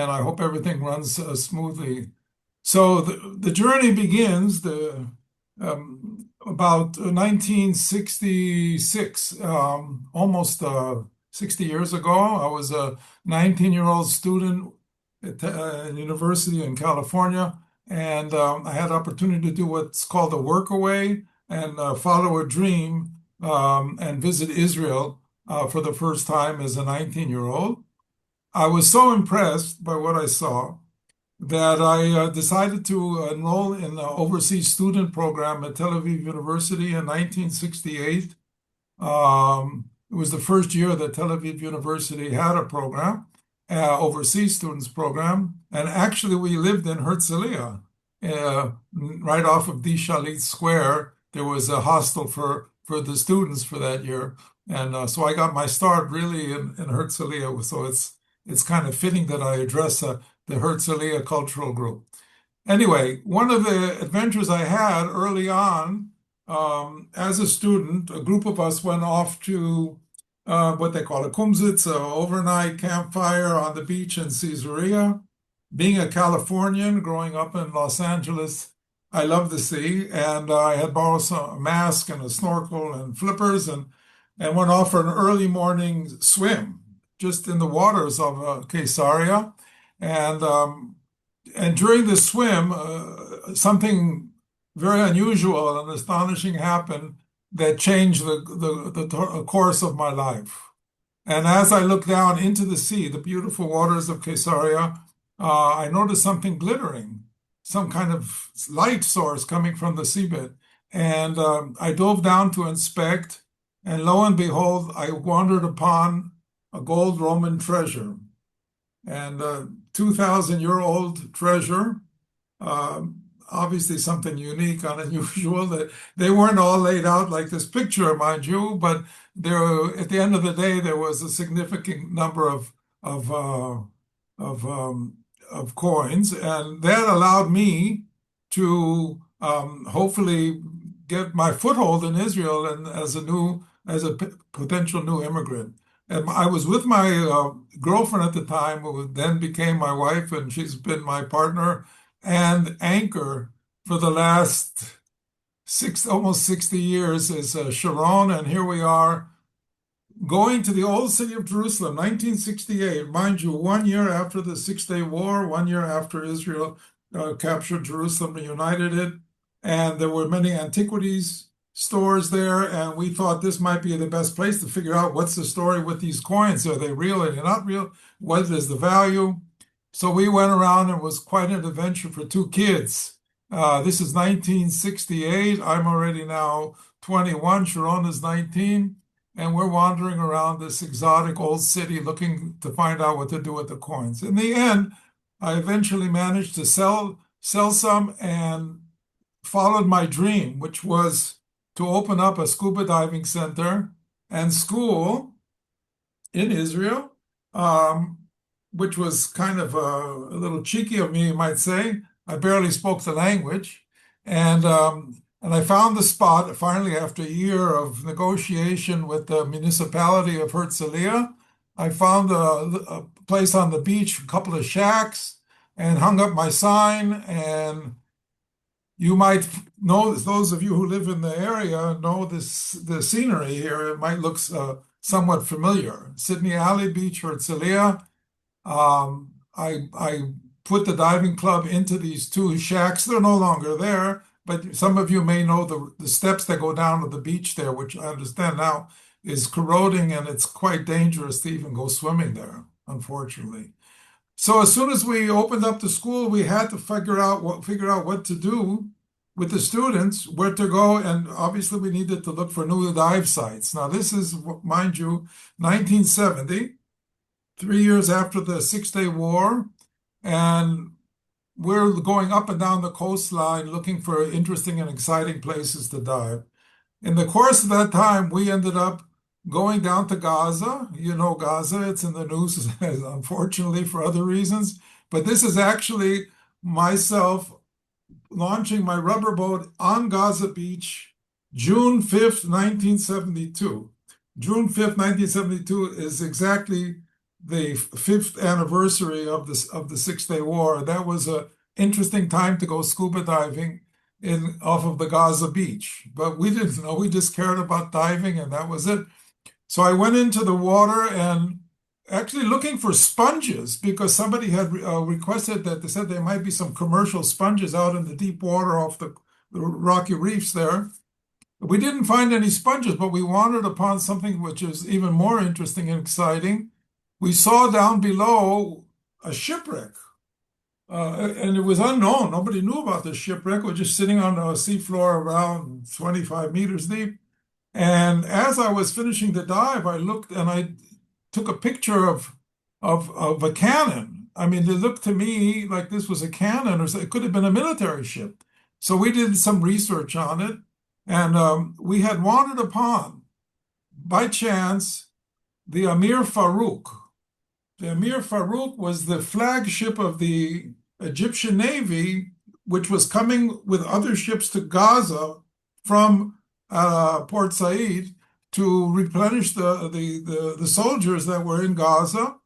and I hope everything runs smoothly. So the journey begins about 1966, almost 60 years ago. I was a 19-year-old student at university in California, and I had opportunity to do what's called a workaway and follow a dream and visit Israel for the first time as a 19-year-old. I was so impressed by what I saw that I decided to enroll in the overseas student program at Tel Aviv University in 1968. It was the first year that Tel Aviv University had a program, overseas students program, and actually we lived in Herzliya, right off of D Shalit Square. There was a hostel for the students for that year, and so I got my start really in Herzliya. So it's kind of fitting that I address the Herzliya Cultural Group. Anyway, one of the adventures I had early on, as a student, a group of us went off to what they call a kumsitz, an overnight campfire on the beach in Caesarea. Being a Californian, growing up in Los Angeles, I love the sea, and I had borrowed a mask and a snorkel and flippers, and went off for an early morning swim just in the waters of Caesarea. And during the swim, something very unusual and astonishing happened that changed the course of my life. And as I looked down into the sea, the beautiful waters of Caesarea, I noticed something glittering, some kind of light source coming from the seabed. And I dove down to inspect, and lo and behold, I wandered upon a gold Roman treasure. And 2,000-year-old treasure, obviously something unique and unusual. That they weren't all laid out like this picture, mind you, but at the end of the day, there was a significant number of coins, and that allowed me to hopefully get my foothold in Israel and as a potential new immigrant. And I was with my girlfriend at the time, who then became my wife, and she's been my partner and anchor for the last almost 60 years, is Sharon. And here we are going to the old city of Jerusalem, 1968, mind you, 1 year after the Six-Day War, 1 year after Israel captured Jerusalem, reunited it. And there were many antiquities stores there, and we thought this might be the best place to figure out what's the story with these coins. Are they real? Are they not real? What is the value? So we went around, and it was quite an adventure for two kids. This is 1968. I'm already now 21. Sharon is 19. And we're wandering around this exotic old city looking to find out what to do with the coins. In the end, I eventually managed to sell some and followed my dream, which was to open up a scuba diving center and school in Israel, which was kind of a little cheeky of me, you might say. I barely spoke the language. And I found the spot finally after a year of negotiation with the municipality of Herzliya. I found a place on the beach, a couple of shacks, and hung up my sign. And you might know, those of you who live in the area know the scenery here. It might look somewhat familiar. Sydney Alley Beach, Herzliya. I put the diving club into these two shacks. They're no longer there, but some of you may know the steps that go down to the beach there, which I understand now is corroding, and it's quite dangerous to even go swimming there, unfortunately. So as soon as we opened up the school, we had to figure out what to do with the students, where to go, and obviously we needed to look for new dive sites. Now this is, mind you, 1970, 3 years after the Six-Day War, and we're going up and down the coastline looking for interesting and exciting places to dive. In the course of that time, we ended up going down to Gaza. You know Gaza, it's in the news, unfortunately, for other reasons. But this is actually myself launching my rubber boat on Gaza Beach, June 5th, 1972. June 5th, 1972 is exactly the fifth anniversary of the Six-Day War. That was a interesting time to go scuba diving in off of the Gaza beach. But we didn't know. We just cared about diving, and that was it. So I went into the water and actually looking for sponges because somebody had requested that. They said there might be some commercial sponges out in the deep water off the rocky reefs there. We didn't find any sponges, but we wandered upon something which is even more interesting and exciting. We saw down below a shipwreck, and it was unknown. Nobody knew about this shipwreck. It was just sitting on the seafloor around 25 meters deep. And as I was finishing the dive, I looked and I took a picture of a cannon. I mean, it looked to me like this was a cannon, or it could have been a military ship. So we did some research on it, and we had wandered upon, by chance, the Amir Farouk. The Amir Farouk was the flagship of the Egyptian Navy, which was coming with other ships to Gaza from Port Said to replenish the soldiers that were in Gaza.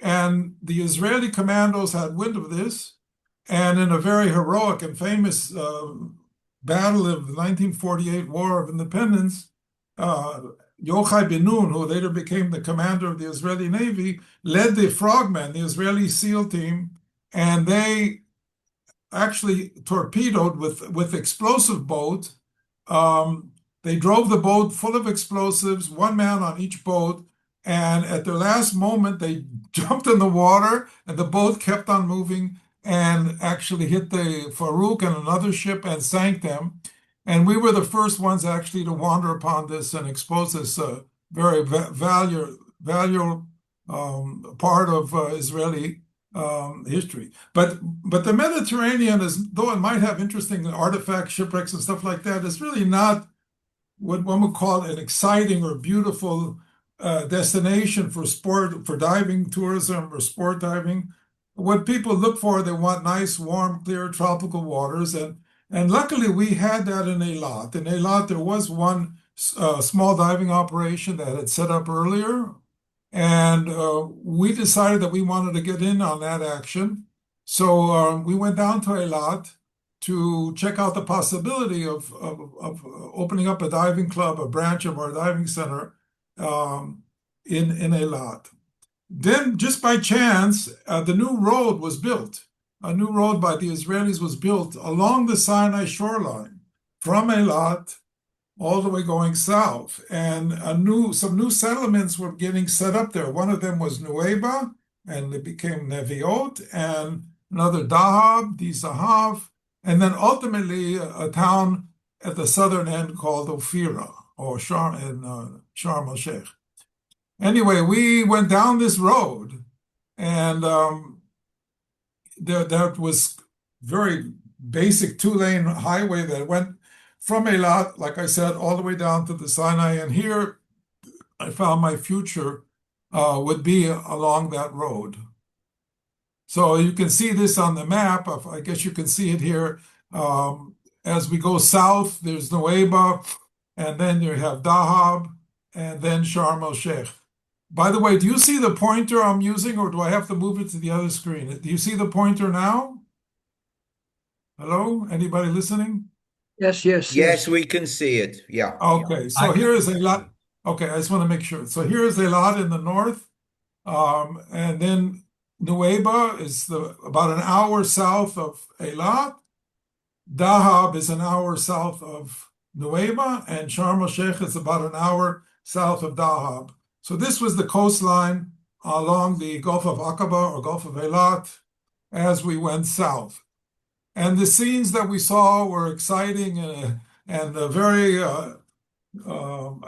And the Israeli commandos had wind of this. And in a very heroic and famous battle of the 1948 War of Independence, Yochai Ben Nun, who later became the commander of the Israeli Navy, led the Frogmen, the Israeli SEAL team, and they actually torpedoed with explosive boat. They drove the boat full of explosives, one man on each boat, and at the last moment they jumped in the water, and the boat kept on moving and actually hit the Farouk and another ship and sank them. And we were the first ones actually to wander upon this and expose this very valuable part of Israeli history. But the Mediterranean is, though it might have interesting artifacts, shipwrecks, and stuff like that, it's really not what one would call an exciting or beautiful destination for diving tourism or sport diving. What people look for, they want nice, warm, clear tropical waters, and luckily we had that in Eilat. In Eilat, there was one small diving operation that had set up earlier, and we decided that we wanted to get in on that action. So we went down to Eilat to check out the possibility of opening up a diving club, a branch of our diving center in Eilat. Then, just by chance, the new road was built. A new road by the Israelis was built along the Sinai shoreline from Eilat all the way going south. And some new settlements were getting set up there. One of them was Nueva, and it became Neviot, and another Dahab, Di Zahav, and then ultimately a town at the southern end called Ophira, or Sharm el-Sheikh. Anyway, we went down this road, and that was very basic two-lane highway that went from Eilat, like I said, all the way down to the Sinai. And here I found my future would be along that road. So you can see this on the map. I guess you can see it here. As we go south, there's Nueva, and then you have Dahab, and then Sharm el-Sheikh. By the way, do you see the pointer I'm using, or do I have to move it to the other screen? Do you see the pointer now? Hello? Anybody listening? Yes, we can see it. Yeah. Okay, so here is Eilat. Okay, I just want to make sure. So here is Eilat in the north, and then Nueva is about an hour south of Eilat. Dahab is an hour south of Nueva, and Sharm el-Sheikh is about an hour south of Dahab. So this was the coastline along the Gulf of Aqaba or Gulf of Eilat as we went south. And the scenes that we saw were exciting and very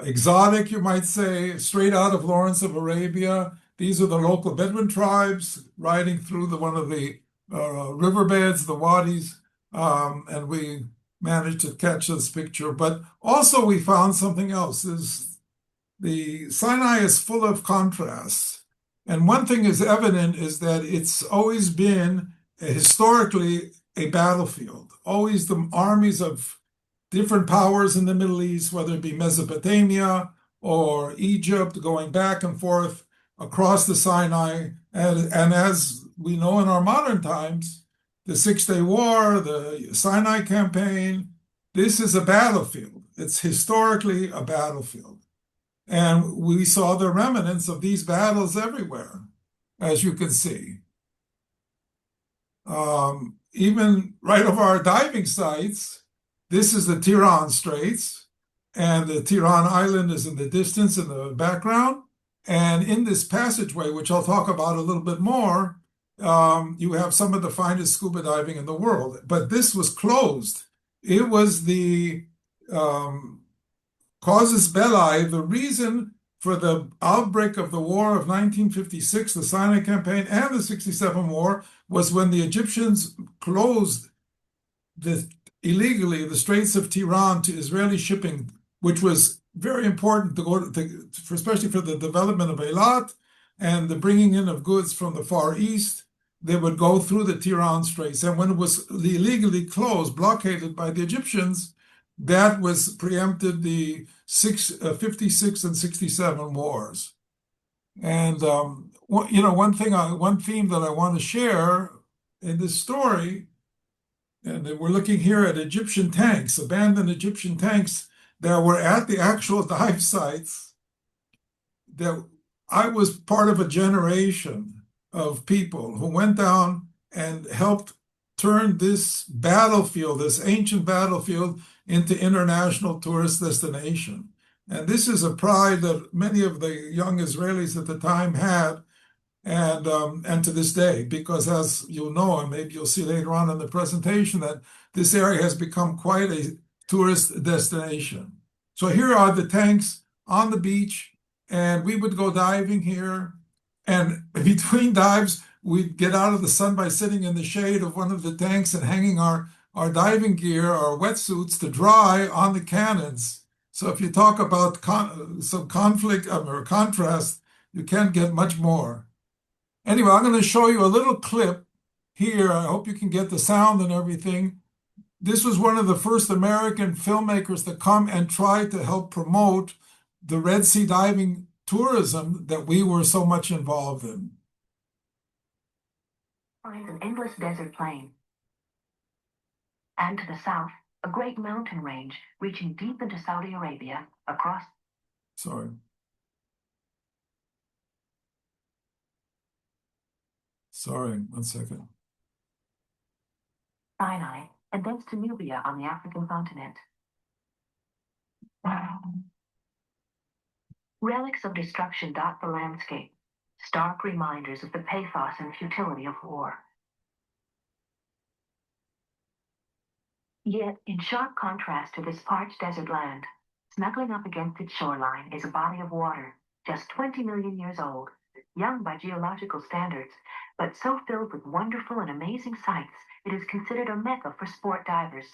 exotic, you might say, straight out of Lawrence of Arabia. These are the local Bedouin tribes riding through one of the riverbeds, the wadis, and we managed to catch this picture. But also we found something else. The Sinai is full of contrasts. And one thing is evident is that it's always been historically a battlefield. Always the armies of different powers in the Middle East, whether it be Mesopotamia or Egypt, going back and forth across the Sinai. And as we know in our modern times, the Six-Day War, the Sinai campaign, this is a battlefield. It's historically a battlefield. And we saw the remnants of these battles everywhere, as you can see. Even right over our diving sites, this is the Tiran Straits, and the Tiran Island is in the distance in the background. And in this passageway, which I'll talk about a little bit more, you have some of the finest scuba diving in the world. But this was closed. It was the casus belli, the reason for the outbreak of the war of 1956, the Sinai campaign, and the 67 war, was when the Egyptians closed illegally the Straits of Tiran to Israeli shipping, which was very important to go especially for the development of Eilat and the bringing in of goods from the Far East. They would go through the Tiran Straits, and when it was illegally closed, blockaded by the Egyptians, that was preempted the 56 and 67 wars. And one theme that I want to share in this story, and we're looking here at Egyptian tanks, abandoned Egyptian tanks that were at the actual dive sites. That I was part of a generation of people who went down and helped turn this battlefield, this ancient battlefield, into international tourist destination. And this is a pride that many of the young Israelis at the time had, and to this day, because as you'll know, and maybe you'll see later on in the presentation, that this area has become quite a tourist destination. So here are the tanks on the beach, and we would go diving here. And between dives, we'd get out of the sun by sitting in the shade of one of the tanks and hanging our diving gear, our wetsuits, to dry on the cannons. So if you talk about some conflict or contrast, you can't get much more. Anyway, I'm going to show you a little clip here. I hope you can get the sound and everything. This was one of the first American filmmakers to come and try to help promote the Red Sea diving tourism that we were so much involved in. Finds an endless desert plain. And to the south, a great mountain range reaching deep into Saudi Arabia across. Sorry, one second. Sinai, and thence to Nubia on the African continent. Relics of destruction dot the landscape, stark reminders of the pathos and futility of war. Yet, in sharp contrast to this parched desert land, snuggling up against its shoreline is a body of water, just 20 million years old, young by geological standards, but so filled with wonderful and amazing sights, it is considered a mecca for sport divers.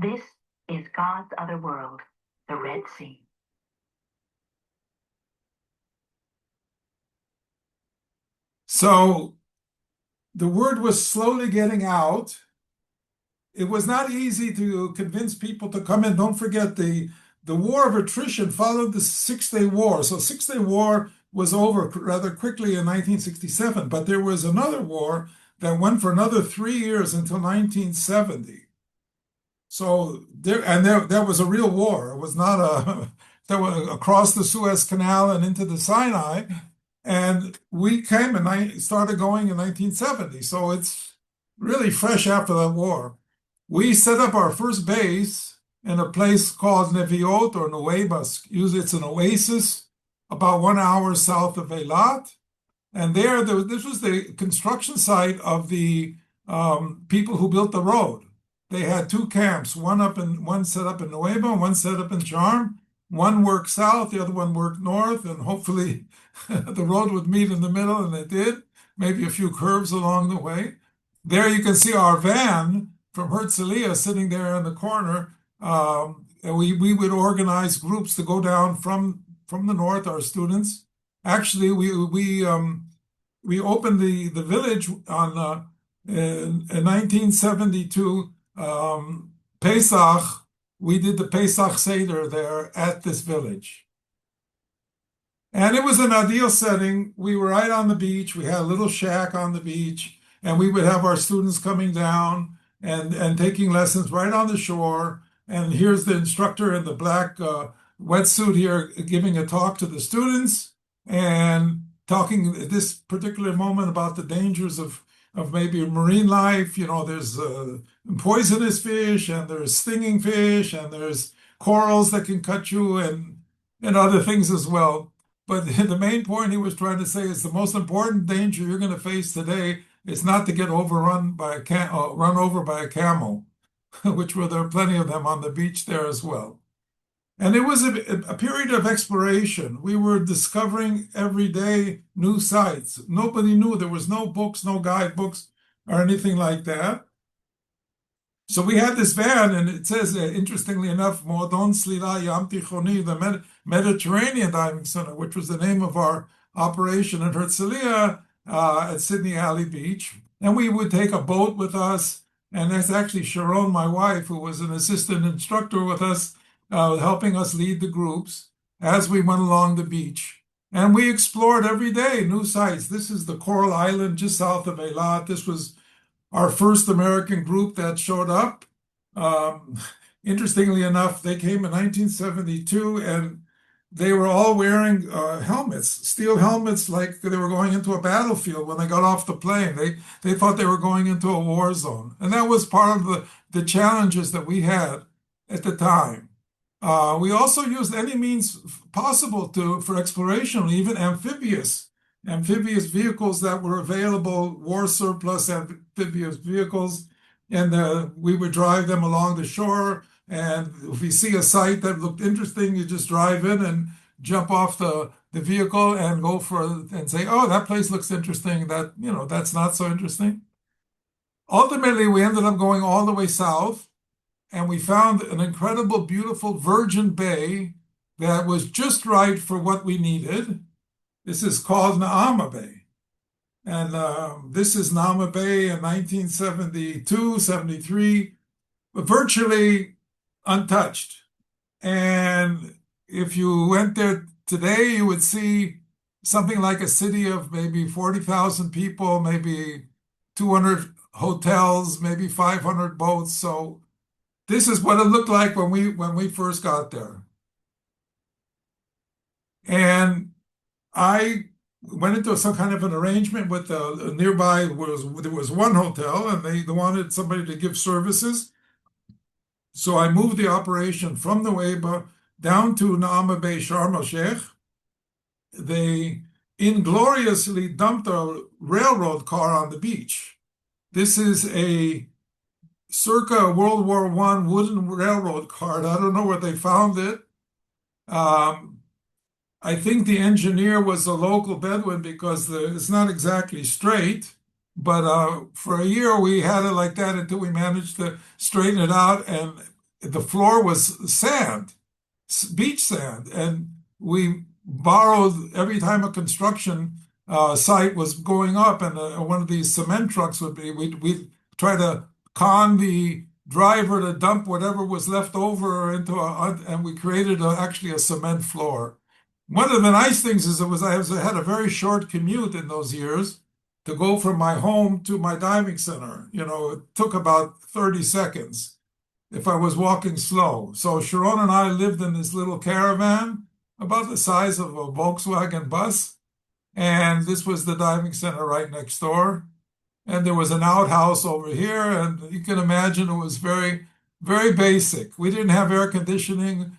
This is God's other world, the Red Sea. So the word was slowly getting out. It was not easy to convince people to come in. Don't forget the war of attrition followed the Six-Day War. So Six-Day War was over rather quickly in 1967, but there was another war that went for another 3 years until 1970. So there was a real war. It was not that was across the Suez Canal and into the Sinai. And we came and I started going in 1970. So it's really fresh after that war. We set up our first base in a place called Neviot or Nueva. Usually it's an oasis about 1 hour south of Eilat. And this was the construction site of the people who built the road. They had 2 camps, one set up in Nueva and one set up in Sharm. One worked south, the other one worked north, and hopefully the road would meet in the middle, and it did. Maybe a few curves along the way. There you can see our van from Herzliya sitting there in the corner. And we would organize groups to go down from the north, our students. Actually, we opened the village on in 1972 Pesach. We did the Pesach Seder there at this village. And it was an ideal setting. We were right on the beach. We had a little shack on the beach, and we would have our students coming down and taking lessons right on the shore. And here's the instructor in the black wetsuit here giving a talk to the students and talking at this particular moment about the dangers of maybe marine life. You know, there's poisonous fish, and there's stinging fish, and there's corals that can cut you, and other things as well. But the main point he was trying to say is the most important danger you're going to face today is not to get overrun by run over by a camel, which were there are plenty of them on the beach there as well. And it was a period of exploration. We were discovering every day new sites. Nobody knew. There was no books, no guidebooks or anything like that. So we had this van, and it says, interestingly enough, Moadon Slila Yam Tichoni, the Mediterranean Diving Center, which was the name of our operation in Herzliya at Sydney Alley Beach. And we would take a boat with us, and that's actually Sharon, my wife, who was an assistant instructor with us, helping us lead the groups as we went along the beach. And we explored every day new sites. This is the Coral Island just south of Eilat. This was our first American group that showed up. Interestingly enough, they came in 1972, and they were all wearing helmets, steel helmets, like they were going into a battlefield when they got off the plane. They thought they were going into a war zone. And that was part of the challenges that we had at the time. We also used any means possible for exploration, even amphibious vehicles that were available, war surplus amphibious vehicles, and we would drive them along the shore. And if we see a site that looked interesting, you just drive in and jump off the vehicle and go and say, oh, that place looks interesting. That's not so interesting. Ultimately, we ended up going all the way south, and we found an incredible, beautiful virgin bay that was just right for what we needed. This is called Naama Bay. And this is Naama Bay in 1972, 73, virtually untouched. And if you went there today, you would see something like a city of maybe 40,000 people, maybe 200 hotels, maybe 500 boats. So this is what it looked like when we first got there. And I went into some kind of an arrangement with nearby. There was one hotel, and they wanted somebody to give services. So I moved the operation from Nuweiba down to Naama Bay, Sharm el-Sheikh. They ingloriously dumped a railroad car on the beach. This is a circa World War I wooden railroad car. I don't know where they found it. I think the engineer was a local Bedouin because it's not exactly straight, but for a year we had it like that until we managed to straighten it out, and the floor was sand, beach sand, and we borrowed every time a construction site was going up, and one of these cement trucks we'd try to con the driver to dump whatever was left over and we created actually a cement floor. One of the nice things is I had a very short commute in those years to go from my home to my diving center. It took about 30 seconds if I was walking slow. So Sharon and I lived in this little caravan about the size of a Volkswagen bus. And this was the diving center right next door. And there was an outhouse over here. And you can imagine it was very, very basic. We didn't have air conditioning.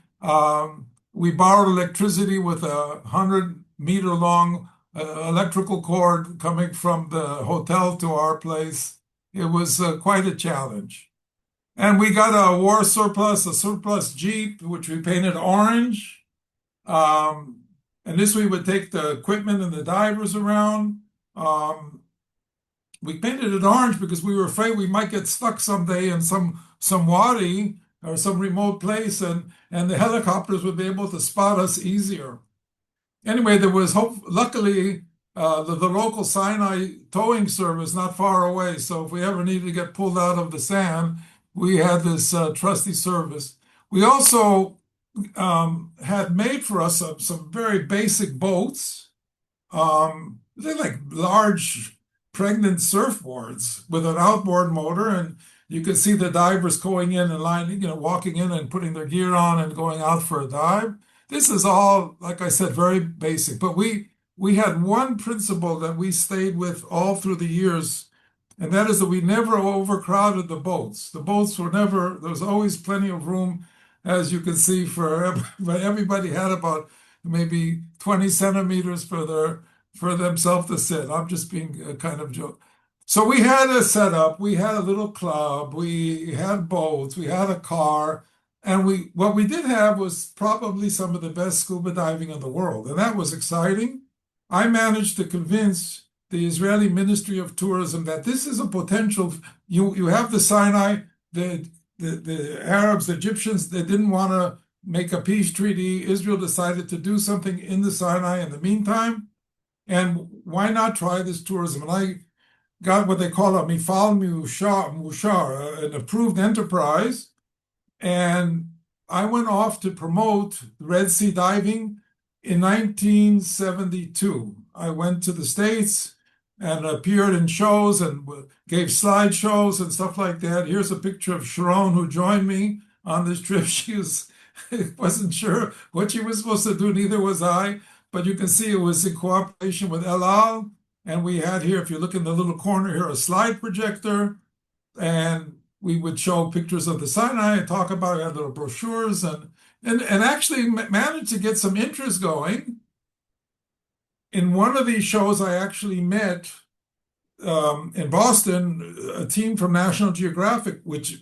We borrowed electricity with a 100-meter long electrical cord coming from the hotel to our place. It was quite a challenge. And we got a surplus Jeep, which we painted orange. And this we would take the equipment and the divers around. We painted it orange because we were afraid we might get stuck someday in some wadi or some remote place, and the helicopters would be able to spot us easier. Anyway, there was luckily the local Sinai towing service not far away. So if we ever needed to get pulled out of the sand, we had this trusty service. We also had made for us some very basic boats. They're like large pregnant surfboards with an outboard motor, and you could see the divers going in and lining, walking in and putting their gear on and going out for a dive. This is all, like I said, very basic. But we had one principle that we stayed with all through the years, and that is that we never overcrowded the boats. The boats were never, there was always plenty of room, as you can see, but everybody had about maybe 20 centimeters for themselves to sit. I'm just being a kind of joke. So we had a setup, we had a little club, we had boats, we had a car, and what we did have was probably some of the best scuba diving in the world, and that was exciting. I managed to convince the Israeli Ministry of Tourism that this is a potential. You have the Sinai, the Arabs, the Egyptians, they didn't want to make a peace treaty. Israel decided to do something in the Sinai in the meantime. And why not try this tourism? And I got what they call a mifal mushar, an approved enterprise. And I went off to promote Red Sea diving in 1972. I went to the States and appeared in shows and gave slideshows and stuff like that. Here's a picture of Sharon, who joined me on this trip. She wasn't sure what she was supposed to do, neither was I. But you can see it was in cooperation with El Al. And we had here, if you look in the little corner here, a slide projector. And we would show pictures of the Sinai and talk about it, had little brochures, and actually managed to get some interest going. In one of these shows, I actually met in Boston a team from National Geographic, which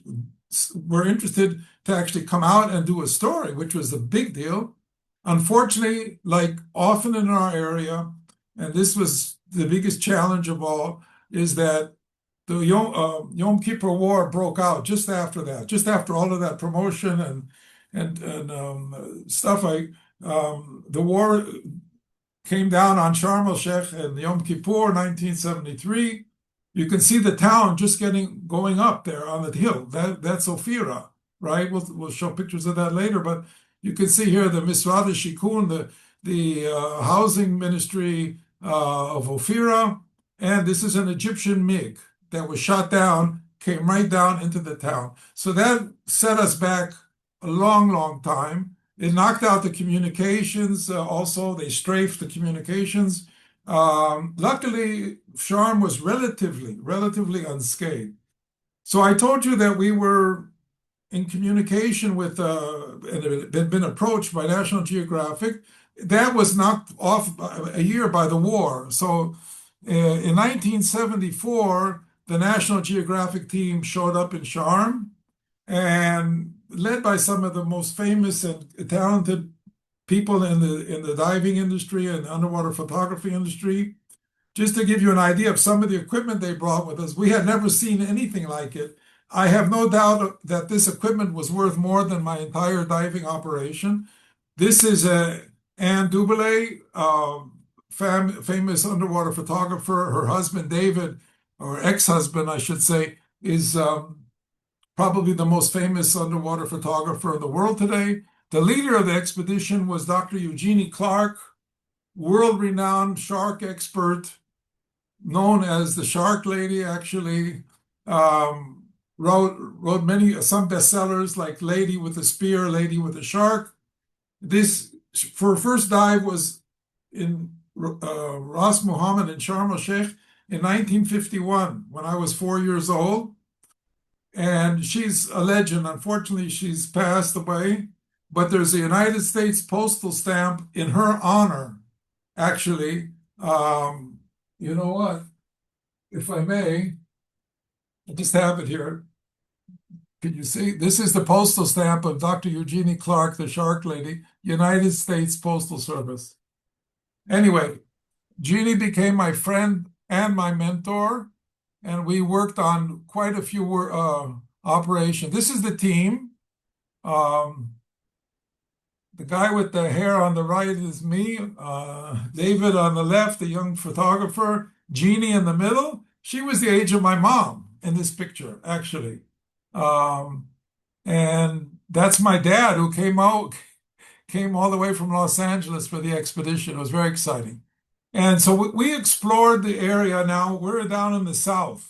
were interested to actually come out and do a story, which was a big deal. Unfortunately, like often in our area, and this was the biggest challenge of all, is that the Yom Kippur War broke out just after that, just after all of that promotion and stuff. The war came down on Sharm el Sheikh and Yom Kippur, 1973. You can see the town just going up there on the hill. That's Ophira, right? We'll show pictures of that later, but you can see here the Misrad Shikun, the housing ministry of Ophira, and this is an Egyptian MiG that was shot down, came right down into the town. So that set us back a long, long time. It knocked out the communications. Also, they strafed the communications. Luckily, Sharm was relatively unscathed. So I told you that we were in communication with, and had been approached by National Geographic. That was knocked off a year by the war. So in 1974, the National Geographic team showed up in Sharm, and led by some of the most famous and talented people in the diving industry and underwater photography industry. Just to give you an idea of some of the equipment they brought with us, we had never seen anything like it. I have no doubt that this equipment was worth more than my entire diving operation. This is Anne Dubélé, famous underwater photographer. Her husband, David, or ex-husband, I should say, is probably the most famous underwater photographer in the world today. The leader of the expedition was Dr. Eugenie Clark, world-renowned shark expert, known as the Shark Lady, actually. Wrote some bestsellers like Lady with a Spear, Lady with a Shark. This, for first dive, was in Ras Muhammad in Sharm el Sheikh in 1951, when I was 4 years old. And she's a legend. Unfortunately, she's passed away, but there's a United States postal stamp in her honor, actually. You know what? If I may, I just have it here. Can you see? This is the postal stamp of Dr. Eugenie Clark, the Shark Lady, United States Postal Service. Anyway, Jeannie became my friend and my mentor, and we worked on quite a few operations. This is the team. The guy with the hair on the right is me. David on the left, the young photographer. Jeannie in the middle. She was the age of my mom in this picture, actually. And that's my dad, who came out came all the way from Los Angeles for the expedition. It was very exciting. And so we explored the area. Now we're down in the south.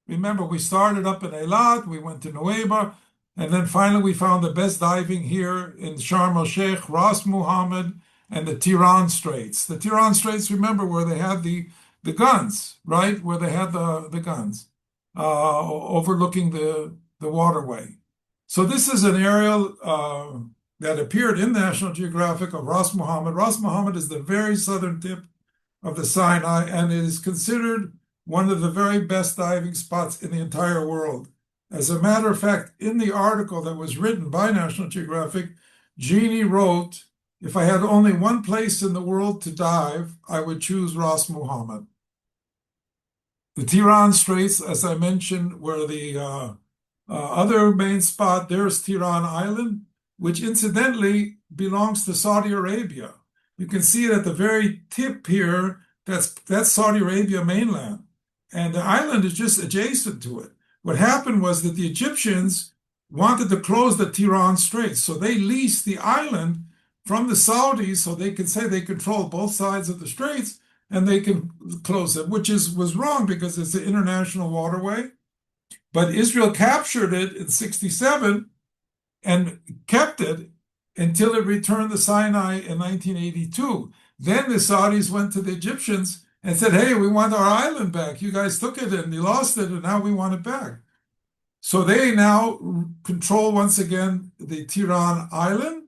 Remember, we started up in Eilat, we went to Nueva, and then finally we found the best diving here in Sharm el-Sheikh, Ras Muhammad, and the Tiran Straits. The Tiran Straits, remember, where they had the guns, right? Where they had the guns overlooking the waterway. So this is an aerial that appeared in National Geographic of Ras Muhammad. Ras Muhammad is the very southern tip of the Sinai, and it is considered one of the very best diving spots in the entire world. As a matter of fact, in the article that was written by National Geographic, Jeannie wrote, "If I had only one place in the world to dive, I would choose Ras Muhammad." The Tiran Straits, as I mentioned, were the other main spot. There's Tiran Island, which incidentally belongs to Saudi Arabia. You can see it at the very tip here. That's Saudi Arabia mainland. And the island is just adjacent to it. What happened was that the Egyptians wanted to close the Tiran Straits. So they leased the island from the Saudis so they could say they control both sides of the straits and they can close it, which was wrong because it's an international waterway. But Israel captured it in 1967 and kept it until it returned the Sinai in 1982. Then the Saudis went to the Egyptians and said, "Hey, we want our island back. You guys took it and you lost it, and now we want it back." So they now control once again the Tiran Island,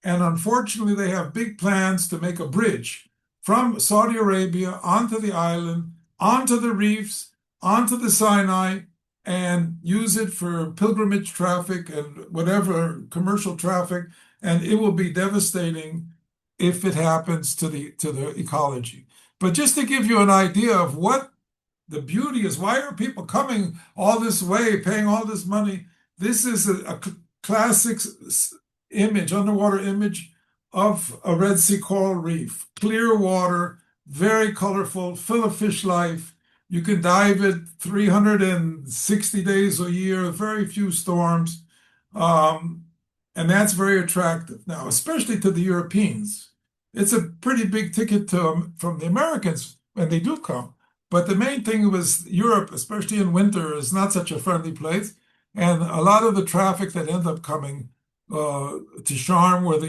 and unfortunately they have big plans to make a bridge from Saudi Arabia onto the island, onto the reefs, onto the Sinai, and use it for pilgrimage traffic and whatever commercial traffic, and it will be devastating if it happens to the ecology. But just to give you an idea of what the beauty is, why are people coming all this way, paying all this money? This is a classic image, underwater image of a Red Sea coral reef. Clear water, very colorful, full of fish life. You can dive it 360 days a year, very few storms. And that's very attractive. Now, especially to the Europeans. It's a pretty big ticket from the Americans when they do come. But the main thing was Europe, especially in winter, is not such a friendly place. And a lot of the traffic that ended up coming to Sharm were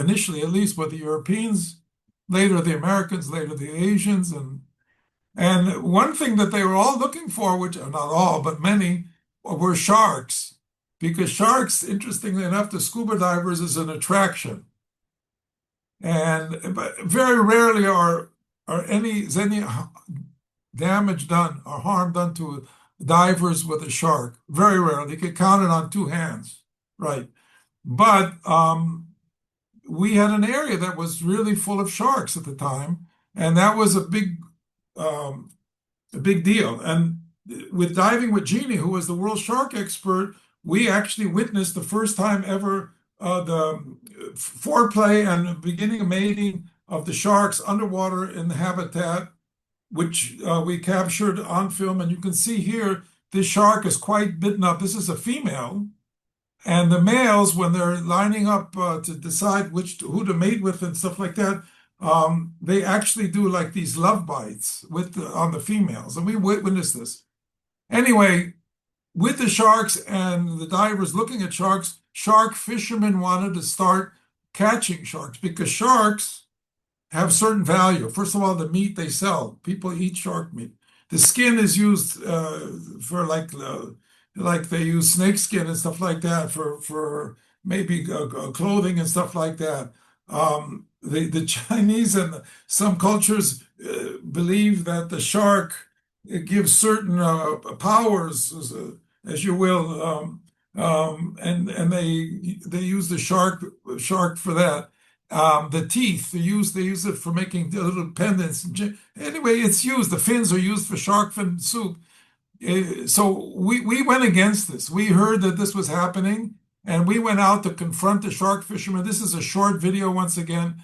initially, at least, were the Europeans, later the Americans, later the Asians. And one thing that they were all looking for, which not all, but many, were sharks. Because sharks, interestingly enough, to scuba divers is an attraction. But very rarely is any damage done or harm done to divers with a shark. Very rarely. You could count it on two hands, right? But we had an area that was really full of sharks at the time, and that was a big deal. And with diving with Jeannie, who was the world shark expert, we actually witnessed the first time ever the foreplay and beginning of mating of the sharks underwater in the habitat, which we captured on film. And you can see here, this shark is quite bitten up. This is a female. And the males, when they're lining up to decide who to mate with and stuff like that, they actually do like these love bites on the females. And we witnessed this. Anyway, with the sharks and the divers looking at sharks, shark fishermen wanted to start catching sharks because sharks have certain value. First of all, the meat they sell. People eat shark meat. The skin is used for like they use snake skin and stuff like that for maybe clothing and stuff like that. The Chinese and some cultures believe that the shark gives certain powers, as you will, and they use the shark for that. The teeth they use it for making little pendants. Anyway, it's used. The fins are used for shark fin soup. So we went against this. We heard that this was happening, and we went out to confront the shark fishermen. This is a short video, once again,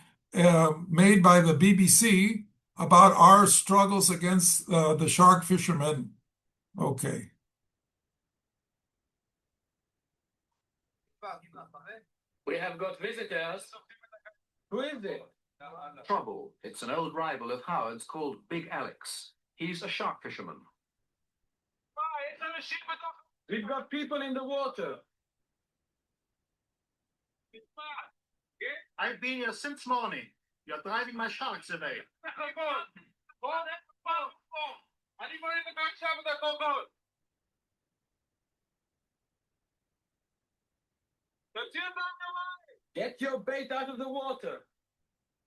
made by the BBC about our struggles against the shark fishermen. Okay. We have got visitors. Who is it? Trouble. It's an old rival of Howard's called Big Alex. He's a shark fisherman. We've got people in the water. I've been here since morning. You're driving my sharks away. Get your bait out of the water.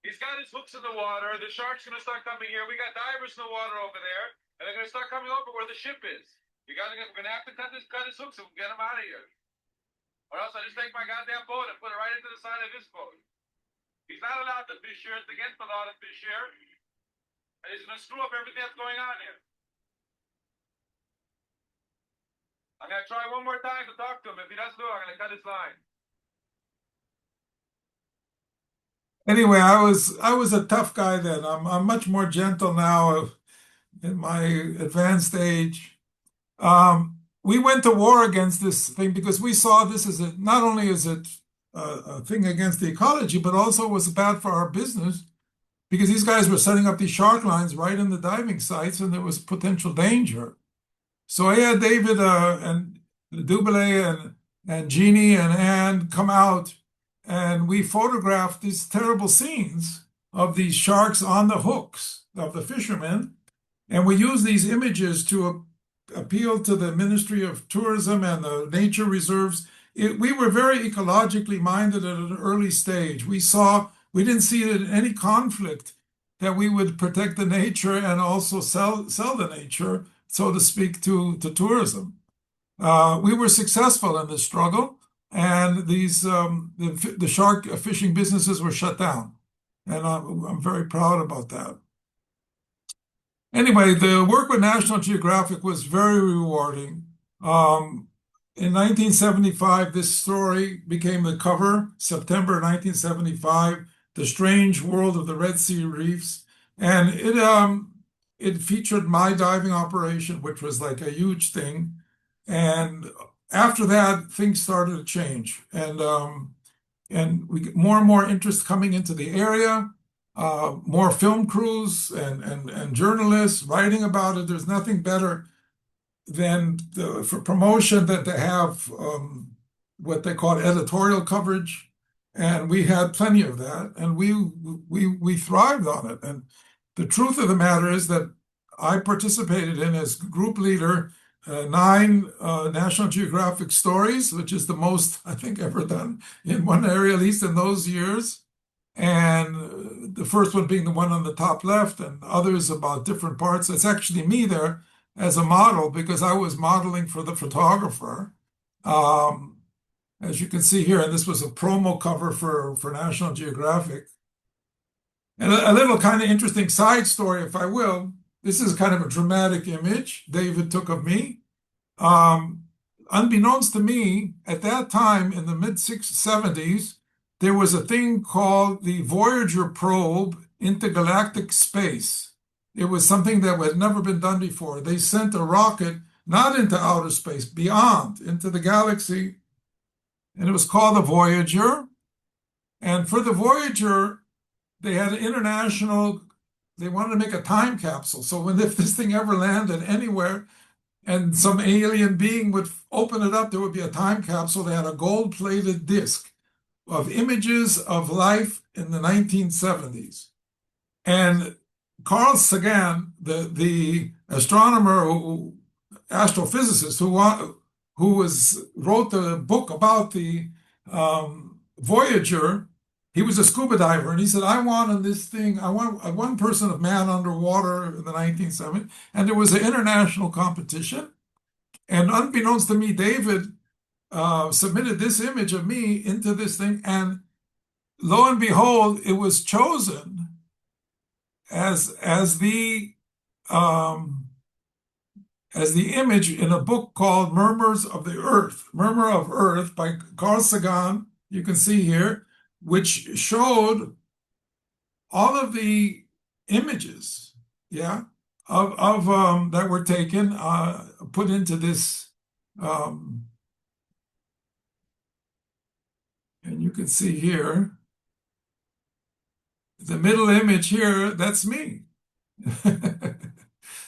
He's got his hooks in the water. The shark's going to start coming here. We got divers in the water over there, and they're going to start coming over where the ship is. We're going to have to cut his hooks and get him out of here. Or else I just take my goddamn boat and put it right into the side of his boat. He's not allowed to fish here. It's against the law to fish here. And he's going to screw up everything that's going on here. I'm going to try one more time to talk to him. If he doesn't do it, I'm going to cut his line. Anyway, I was a tough guy then. I'm much more gentle now in my advanced age. We went to war against this thing because we saw this as not only as a thing against the ecology, but also was bad for our business because these guys were setting up these shark lines right in the diving sites, and there was potential danger. So I had David and Dubele and Jeannie and Anne come out, and we photographed these terrible scenes of these sharks on the hooks of the fishermen. And we used these images to appeal to the Ministry of Tourism and the nature reserves. We were very ecologically minded at an early stage. We didn't see it in any conflict that we would protect the nature and also sell the nature, so to speak, to tourism. We were successful in this struggle, and the shark fishing businesses were shut down, and I'm very proud about that. Anyway, the work with National Geographic was very rewarding. In 1975, this story became the cover, September 1975, The Strange World of the Red Sea Reefs, and it featured my diving operation, which was like a huge thing. And after that, things started to change, and we get more and more interest coming into the area, more film crews and journalists writing about it. There's nothing better than for promotion than to have what they call editorial coverage, and we had plenty of that, and we thrived on it. And the truth of the matter is that I participated in, as group leader, 9 National Geographic stories, which is the most I think ever done in one area, at least in those years. And the first one being the one on the top left, and others about different parts. It's actually me there as a model because I was modeling for the photographer. As you can see here, and this was a promo cover for National Geographic. And a little kind of interesting side story, if I will. This is kind of a dramatic image David took of me. Unbeknownst to me, at that time in the mid-70s, there was a thing called the Voyager probe into galactic space. It was something that had never been done before. They sent a rocket not into outer space, beyond, into the galaxy, and it was called the Voyager. And for the Voyager, they had an they wanted to make a time capsule. So if this thing ever landed anywhere and some alien being would open it up, there would be a time capsule. They had a gold-plated disc of images of life in the 1970s. And Carl Sagan, the astronomer, astrophysicist who wrote the book about the Voyager, he was a scuba diver, and he said, I want one person of man underwater in the 1970s. And there was an international competition. And unbeknownst to me, David submitted this image of me into this thing. And lo and behold, it was chosen as the image in a book called Murmur of Earth by Carl Sagan, you can see here, which showed all of the images, of that were taken, put into this, and you can see here, the middle image here, that's me.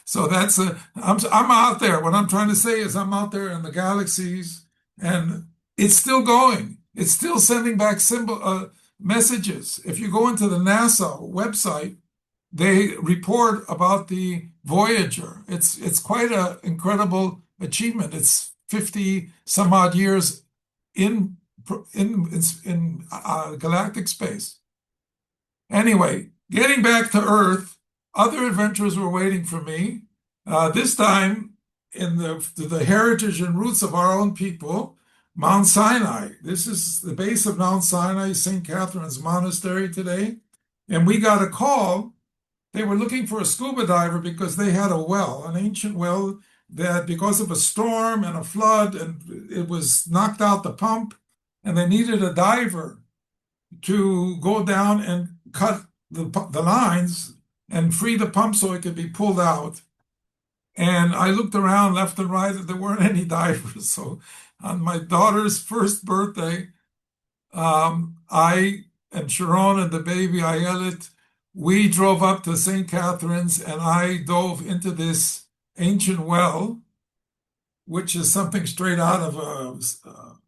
So I'm out there. What I'm trying to say is I'm out there in the galaxies, and it's still going. It's still sending back messages. If you go into the NASA website, they report about the Voyager. It's quite an incredible achievement. It's 50 some odd years in galactic space. Anyway, getting back to Earth, other adventures were waiting for me. This time in the heritage and roots of our own people, Mount Sinai. This is the base of Mount Sinai, St. Catherine's Monastery today. And we got a call. They were looking for a scuba diver because they had a well, an ancient well that because of a storm and a flood, and it was knocked out the pump, and they needed a diver to go down and cut the lines and free the pump so it could be pulled out. And I looked around left and right, and there weren't any divers. So on my daughter's first birthday, I and Sharon and the baby Ayelet, we drove up to St. Catherine's, and I dove into this ancient well, which is something straight out of a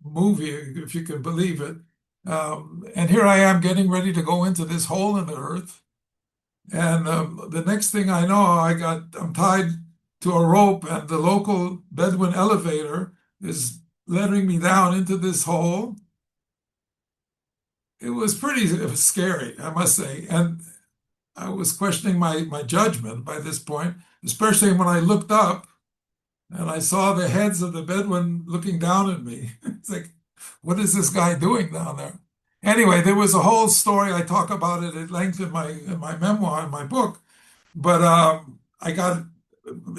movie, if you can believe it. And here I am getting ready to go into this hole in the earth. And the next thing I know, I'm tied to a rope, and the local Bedouin elevator is letting me down into this hole. It was pretty scary, I must say. And I was questioning my judgment by this point, especially when I looked up and I saw the heads of the Bedouin looking down at me. It's like, what is this guy doing down there? Anyway, there was a whole story. I talk about it at length in my memoir, in my book. But I got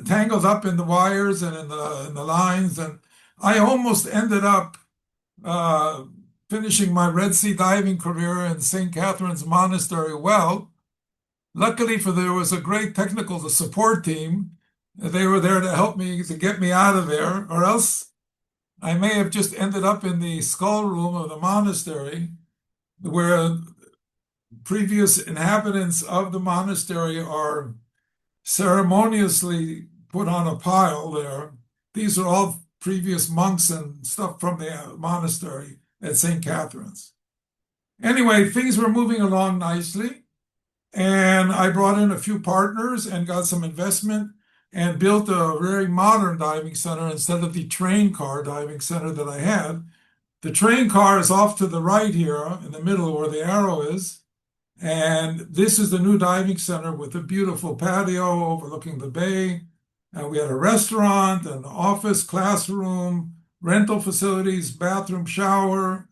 tangled up in the wires and in the lines, and I almost ended up finishing my Red Sea diving career in St. Catherine's Monastery well. Luckily there was a great technical support team. They were there to help me, to get me out of there, or else I may have just ended up in the skull room of the monastery, where previous inhabitants of the monastery are ceremoniously put on a pile there. These are all previous monks and stuff from the monastery at St. Catherine's. Anyway, things were moving along nicely, and I brought in a few partners and got some investment and built a very modern diving center instead of the train car diving center that I had. The train car is off to the right here in the middle where the arrow is. And this is the new diving center with a beautiful patio overlooking the bay. We had a restaurant, an office, classroom, rental facilities, bathroom, shower.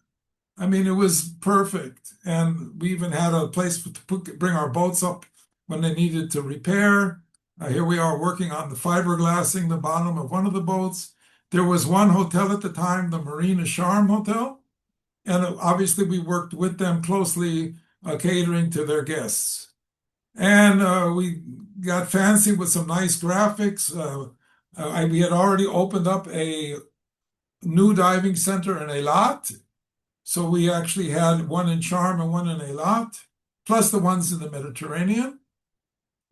I mean, it was perfect. And we even had a place to bring our boats up when they needed to repair. Here we are working on the fiberglassing the bottom of one of the boats. There was one hotel at the time, the Marina Charm Hotel. And obviously we worked with them closely, catering to their guests. And we got fancy with some nice graphics. We had already opened up a new diving center in Eilat. So we actually had one in Sharm and one in Eilat, plus the ones in the Mediterranean.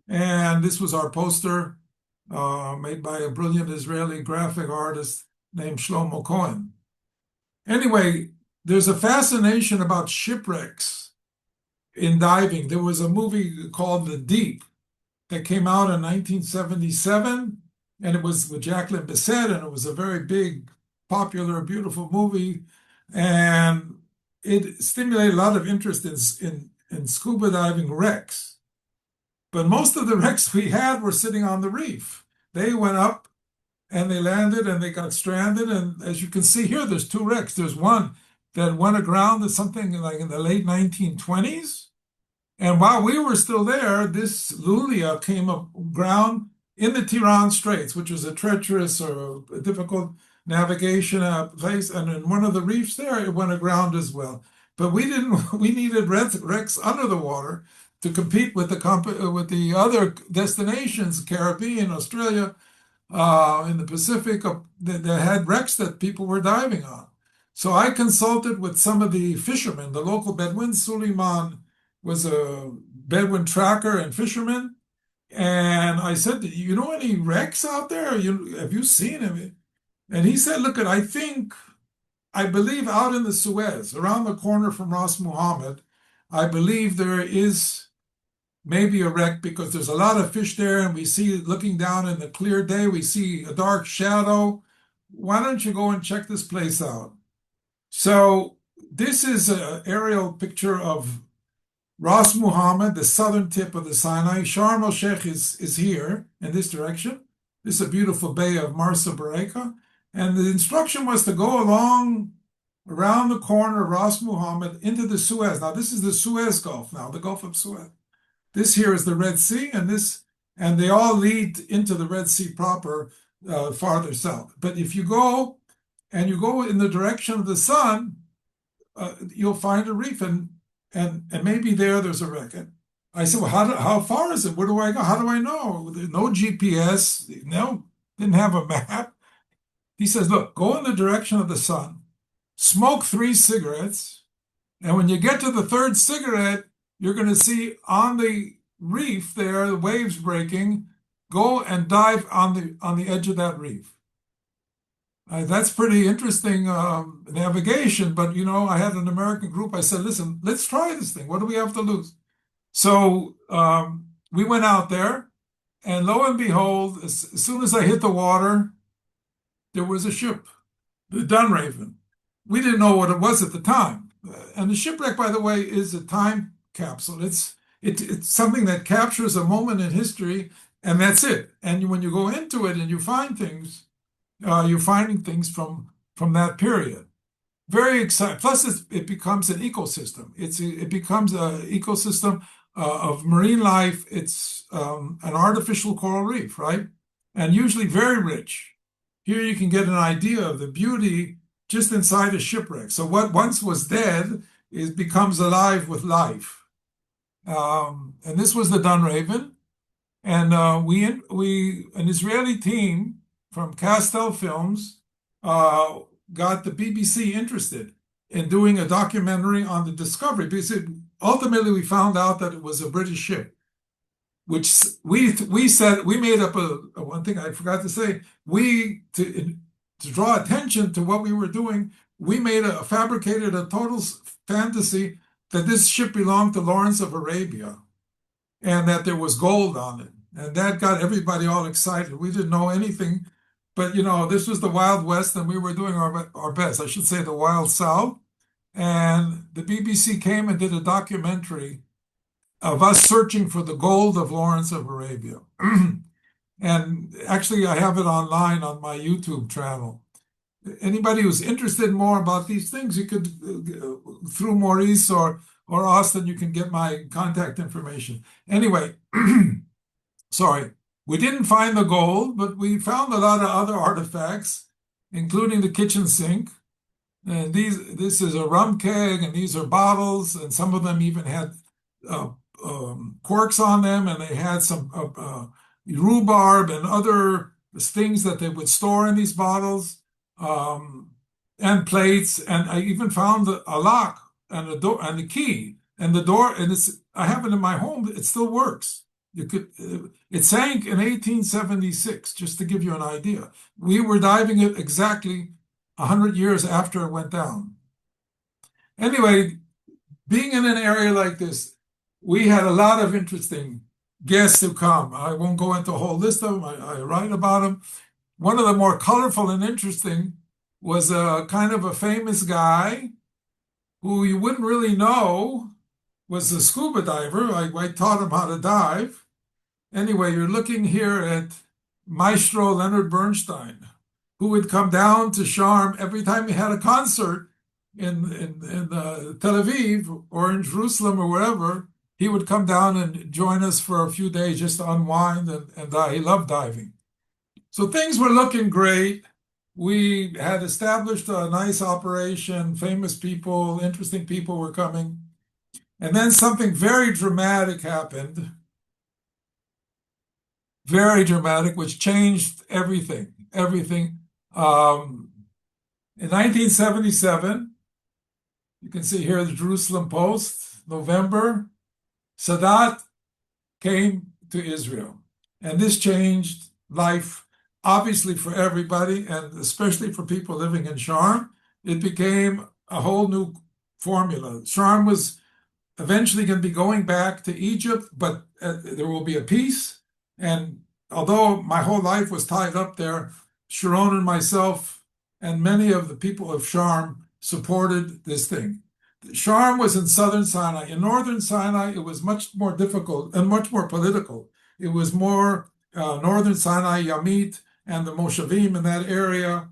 And this was our poster made by a brilliant Israeli graphic artist named Shlomo Cohen. Anyway, there's a fascination about shipwrecks in diving. There was a movie called The Deep that came out in 1977, and it was with Jacqueline Bisset, and it was a very big, popular, beautiful movie, and it stimulated a lot of interest in scuba diving wrecks. But most of the wrecks we had were sitting on the reef. They went up and they landed and they got stranded. And as you can see here, there's two wrecks. There's one that went aground at something like in the late 1920s. And while we were still there, this Lulia came aground in the Tiran Straits, which was a treacherous or a difficult navigation place. And in one of the reefs there, it went aground as well. But we needed wrecks under the water to compete with the other destinations, Caribbean, Australia, in the Pacific, that had wrecks that people were diving on. So I consulted with some of the fishermen, the local Bedouins. Suleiman was a Bedouin tracker and fisherman. And I said, you know any wrecks out there? Have you seen him? And he said, look, I believe out in the Suez, around the corner from Ras Muhammad, I believe there is maybe a wreck because there's a lot of fish there, and we see, looking down in the clear day, we see a dark shadow. Why don't you go and check this place out? So this is an aerial picture of Ras Muhammad, the southern tip of the Sinai. Sharm el-Sheikh is here in this direction. This is a beautiful bay of Marsa Baraka. And the instruction was to go along around the corner of Ras Muhammad into the Suez. Now, this is the Suez Gulf now, the Gulf of Suez. This here is the Red Sea, and they all lead into the Red Sea proper farther south. But if you go in the direction of the sun, you'll find a reef, and maybe there's a wreck. And I said, well, how far is it? Where do I go? How do I know? No GPS, didn't have a map. He says, look, go in the direction of the sun, smoke 3 cigarettes, and when you get to the 3rd cigarette, you're going to see on the reef there, the waves breaking, go and dive on the edge of that reef. That's pretty interesting navigation, but I had an American group. I said, listen, let's try this thing. What do we have to lose? So we went out there, and lo and behold, as soon as I hit the water, there was a ship, the Dunraven. We didn't know what it was at the time. And the shipwreck, by the way, is a time capsule. It's something that captures a moment in history, and that's it. And when you go into it and you find things, you're finding things from that period. Very exciting. Plus, it becomes an ecosystem. It becomes an ecosystem of marine life. It's an artificial coral reef, right? And usually very rich. Here you can get an idea of the beauty just inside a shipwreck. So what once was dead becomes alive with life. And this was the Dunraven. And an Israeli team from Castel Films got the BBC interested in doing a documentary on the discovery, because ultimately we found out that it was a British ship, which we made up a one thing I forgot to say. To draw attention to what we were doing, we fabricated a total fantasy that this ship belonged to Lawrence of Arabia and that there was gold on it. And that got everybody all excited. We didn't know anything, but this was the Wild West, and we were doing our best. I should say the Wild South. And the BBC came and did a documentary of us searching for the gold of Lawrence of Arabia. And actually, I have it online on my YouTube channel. Anybody who's interested more about these things, you could, through Maurice or Austin, you can get my contact information. Anyway, sorry, we didn't find the gold, but we found a lot of other artifacts, including the kitchen sink. And this is a rum keg, and these are bottles, and some of them even had corks on them, and they had some rhubarb and other things that they would store in these bottles, and plates. And I even found a lock and a door and a key, and the door. And I have it in my home. It still works. It sank in 1876, just to give you an idea. We were diving it exactly 100 years after it went down. Anyway, being in an area like this, we had a lot of interesting guests who come. I won't go into a whole list of them. I write about them. One of the more colorful and interesting was a kind of a famous guy who you wouldn't really know was a scuba diver. I taught him how to dive. Anyway, you're looking here at Maestro Leonard Bernstein, who would come down to Sharm every time he had a concert in Tel Aviv or in Jerusalem or wherever. He would come down and join us for a few days just to unwind, and he loved diving. So things were looking great. We had established a nice operation, famous people, interesting people were coming. And then something very dramatic happened. Very dramatic, which changed everything. In 1977, you can see here the Jerusalem Post, November, Sadat came to Israel. And this changed life, obviously, for everybody, and especially for people living in Sharm. It became a whole new formula. Sharm was eventually going to be going back to Egypt, but there will be a peace. And although my whole life was tied up there, Sharon and myself and many of the people of Sharm supported this thing. Sharm was in southern Sinai. In northern Sinai, it was much more difficult and much more political. It was more northern Sinai, Yamit, and the Moshavim in that area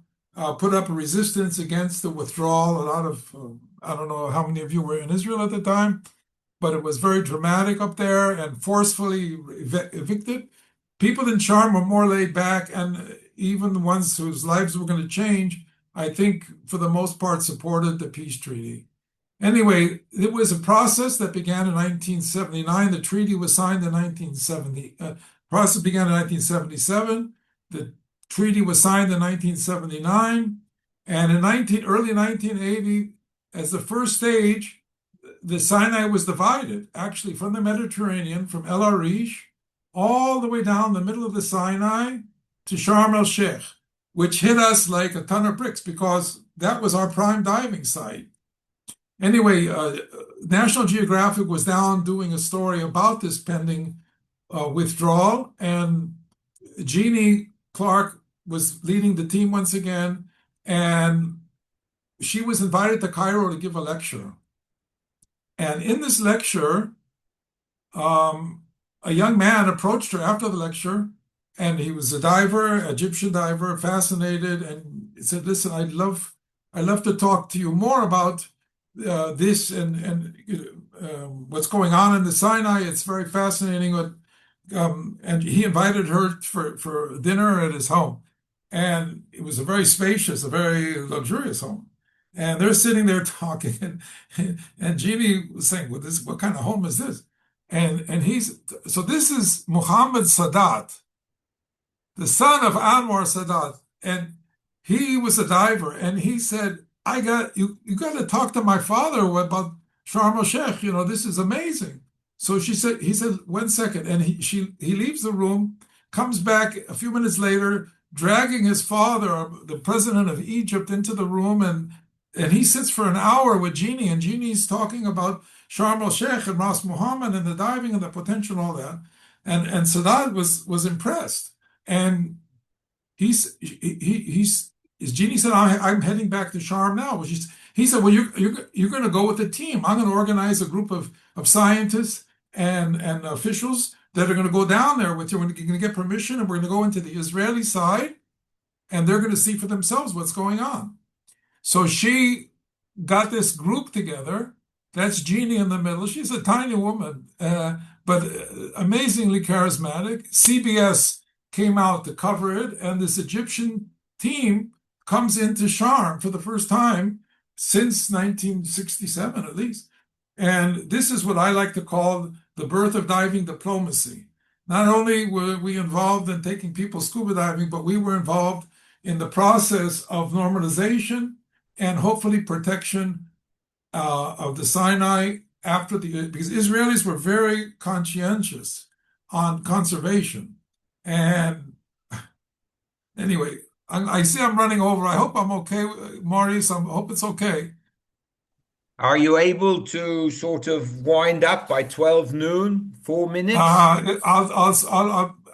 put up a resistance against the withdrawal. A lot of, I don't know how many of you were in Israel at the time, but it was very dramatic up there and forcefully evicted. People in Sharm were more laid back, and even the ones whose lives were going to change, I think, for the most part, supported the peace treaty. Anyway, it was a process that began in 1979. The treaty was signed in 1970. Process began in 1977. The treaty was signed in 1979. And in early 1980, as the first stage, the Sinai was divided, actually, from the Mediterranean, from El Arish, all the way down the middle of the Sinai to Sharm el-Sheikh, which hit us like a ton of bricks because that was our prime diving site. Anyway, National Geographic was down doing a story about this pending withdrawal, and Jeannie Clark was leading the team once again, and she was invited to Cairo to give a lecture. And in this lecture, a young man approached her after the lecture, and he was a diver, Egyptian diver, fascinated, and said, "Listen, I'd love to talk to you more about this and what's going on in the Sinai. It's very fascinating." And he invited her for dinner at his home. And it was a very spacious, a very luxurious home. And they're sitting there talking, and Jeannie was saying, "Well, what kind of home is this?" And so this is Muhammad Sadat, the son of Anwar Sadat, and he was a diver, and he said, you got to talk to my father about Sharm el-Sheikh. This is amazing." So he said, "1 second," and he leaves the room, comes back a few minutes later, dragging his father, the president of Egypt, into the room, and he sits for an hour with Jeannie, and Jeannie's talking about Sharm el-Sheikh and Ras Muhammad and the diving and the potential and all that. And Sadat was impressed. And Jeannie said, "I'm heading back to Sharm now." He said, "Well, you're going to go with the team. I'm going to organize a group of scientists and officials that are going to go down there with you. We're going to get permission, and we're going to go into the Israeli side, and they're going to see for themselves what's going on." So she got this group together. That's Jeannie in the middle. She's a tiny woman, but amazingly charismatic. CBS came out to cover it, and this Egyptian team comes into Sharm for the first time since 1967, at least. And this is what I like to call the birth of diving diplomacy. Not only were we involved in taking people scuba diving, but we were involved in the process of normalization and hopefully protection of the Sinai because Israelis were very conscientious on conservation. And anyway, I see I'm running over. I hope I'm okay, Maurice. I hope it's okay. Are you able to sort of wind up by 12 noon, 4 minutes? I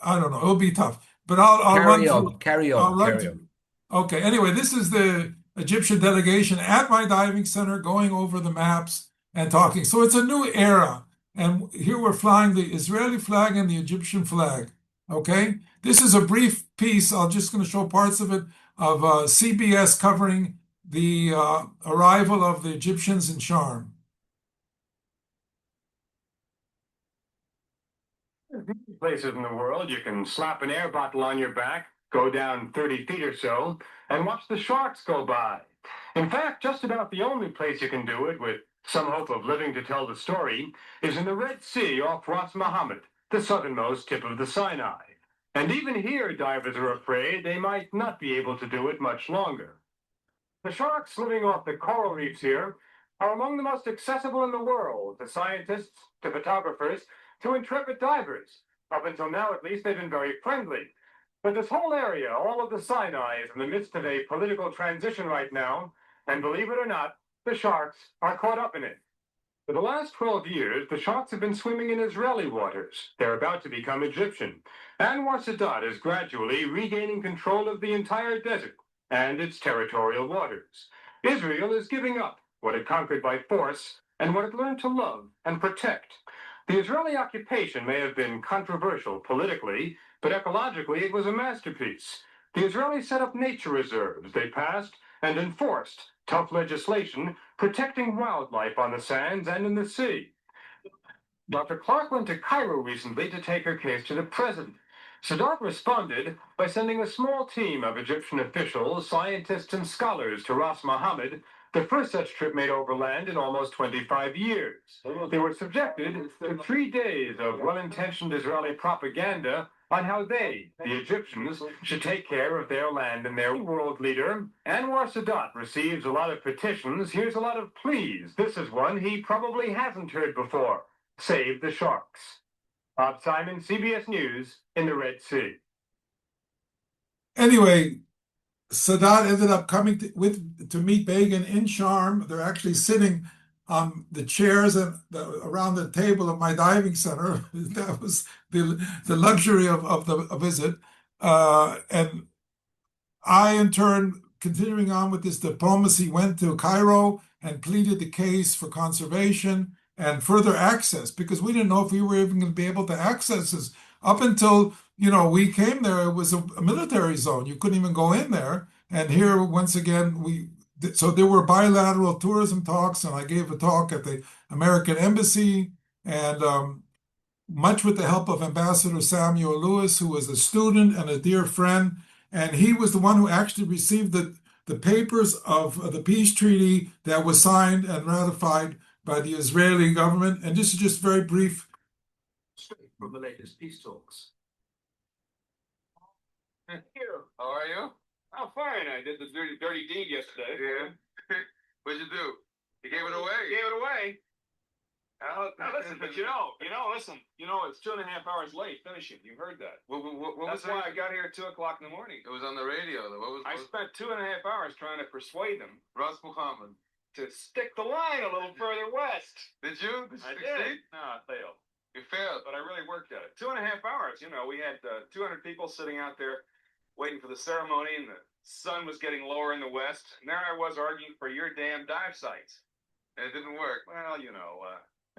don't know. It'll be tough, but I'll run through. Carry on. Okay. Anyway, this is the Egyptian delegation at my diving center going over the maps and talking. So it's a new era. And here we're flying the Israeli flag and the Egyptian flag. Okay. This is a brief piece. I'm just going to show parts of it of CBS covering the arrival of the Egyptians in Sharm. Places in the world you can slap an air bottle on your back, go down 30 feet or so, and watch the sharks go by. In fact, just about the only place you can do it with some hope of living to tell the story is in the Red Sea off Ras Muhammad, the southernmost tip of the Sinai. And even here, divers are afraid they might not be able to do it much longer. The sharks living off the coral reefs here are among the most accessible in the world to scientists, to photographers, to intrepid divers. Up until now, at least, they've been very friendly. But this whole area, all of the Sinai, is in the midst of a political transition right now, and believe it or not, the sharks are caught up in it. For the last 12 years, the sharks have been swimming in Israeli waters. They're about to become Egyptian. Anwar Sadat is gradually regaining control of the entire desert and its territorial waters. Israel is giving up what it conquered by force and what it learned to love and protect. The Israeli occupation may have been controversial politically, but ecologically it was a masterpiece. The Israelis set up nature reserves. They passed and enforced tough legislation protecting wildlife on the sands and in the sea. Dr. Clark went to Cairo recently to take her case to the president. Sadat responded by sending a small team of Egyptian officials, scientists, and scholars to Ras Mohammed, the first such trip made overland in almost 25 years. They were subjected to 3 days of well-intentioned Israeli propaganda on how they, the Egyptians, should take care of their land and their world leader. Anwar Sadat receives a lot of petitions. Here's a lot of pleas. This is one he probably hasn't heard before. Save the sharks. Bob Simon, CBS News, in the Red Sea. Anyway, Sadat ended up coming to meet Begin in Sharm. They're actually sitting on the chairs and around the table of my diving center. That was the luxury of the visit. And I, in turn, continuing on with this diplomacy, went to Cairo and pleaded the case for conservation and further access, because we didn't know if we were even going to be able to access this. Up until, we came there, it was a military zone. You couldn't even go in there. And here, once again, so there were bilateral tourism talks, and I gave a talk at the American Embassy, and much with the help of Ambassador Samuel Lewis, who was a student and a dear friend. And he was the one who actually received the papers of the peace treaty that was signed and ratified by the Israeli government. And this is just very brief. From the latest peace talks. How are you? I'm fine. I did the dirty deed yesterday. Yeah. What'd you do? You gave it away. Gave it away. Now listen, but listen. It's 2.5 hours late finishing. You heard that. What That's was why it? I got here at 2 o'clock in the morning. It was on the radio. Though. I spent 2.5 hours trying to persuade them Ras Muhammad. to stick the line a little further west. Did you? Did you I succeed? did. No, I failed. You failed. But I really worked at it. 2.5 hours. We had 200 people sitting out there waiting for the ceremony, and the sun was getting lower in the west. And there I was arguing for your damn dive sites. And it didn't work. Well,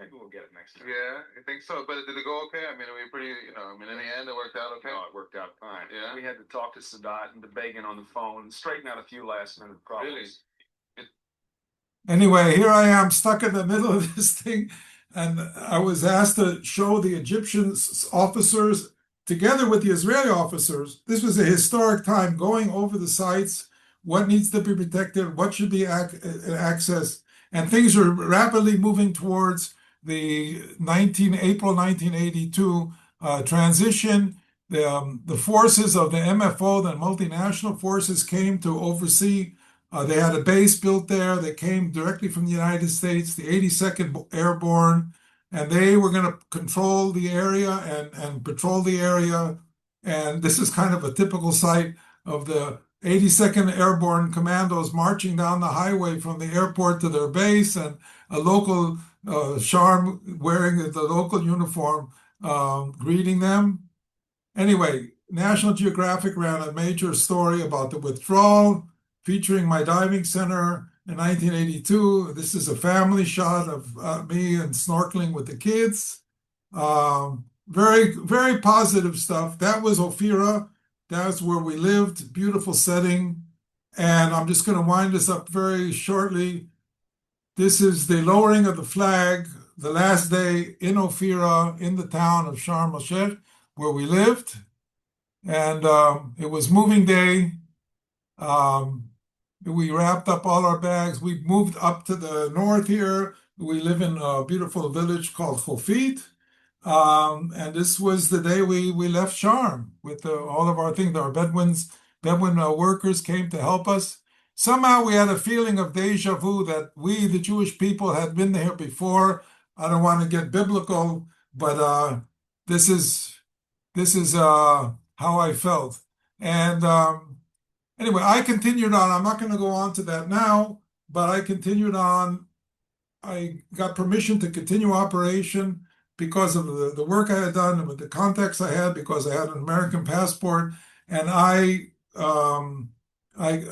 maybe we'll get it next time. Yeah, I think so. But did it go okay? I mean, we pretty, in the end, it worked out okay. No, it worked out fine. Yeah? We had to talk to Sadat and to Begin on the phone and straighten out a few last-minute problems. Really? Anyway, here I am stuck in the middle of this thing, and I was asked to show the Egyptian officers together with the Israeli officers. This was a historic time, going over the sites, what needs to be protected, what should be accessed, and things are rapidly moving towards the April 1982 transition. The forces of the MFO, the multinational forces, came to oversee. They had a base built there. They came directly from the United States, the 82nd Airborne, and they were going to control the area and patrol the area. And this is kind of a typical sight of the 82nd Airborne Commandos marching down the highway from the airport to their base, and a local Sharm wearing the local uniform greeting them. Anyway, National Geographic ran a major story about the withdrawal, featuring my diving center in 1982. This is a family shot of me and snorkeling with the kids. Very, very positive stuff. That was Ophira. That's where we lived. Beautiful setting. And I'm just going to wind this up very shortly. This is the lowering of the flag, the last day in Ophira, in the town of Sharm el-Sheikh, where we lived. And it was moving day. We wrapped up all our bags. We moved up to the north here. We live in a beautiful village called Khofit. And this was the day we left Sharm with all of our things. Our Bedouin workers came to help us. somehow we had a feeling of deja vu that we, the Jewish people, had been here before. I don't want to get biblical, but this is how I felt. And anyway, I continued on. I'm not going to go on to that now, but I continued on. I got permission to continue operation because of the work I had done and with the contacts I had, because I had an American passport, and um, I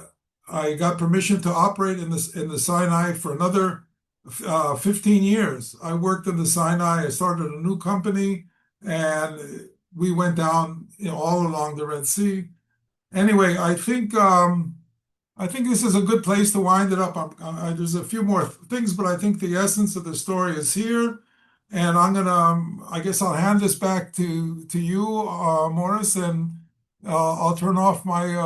I got permission to operate in the Sinai for another 15 years. I worked in the Sinai. I started a new company, and we went down, all along the Red Sea. Anyway, I think this is a good place to wind it up. There's a few more things, but I think the essence of the story is here. And I guess I'll hand this back to you, Morris, and I'll turn off my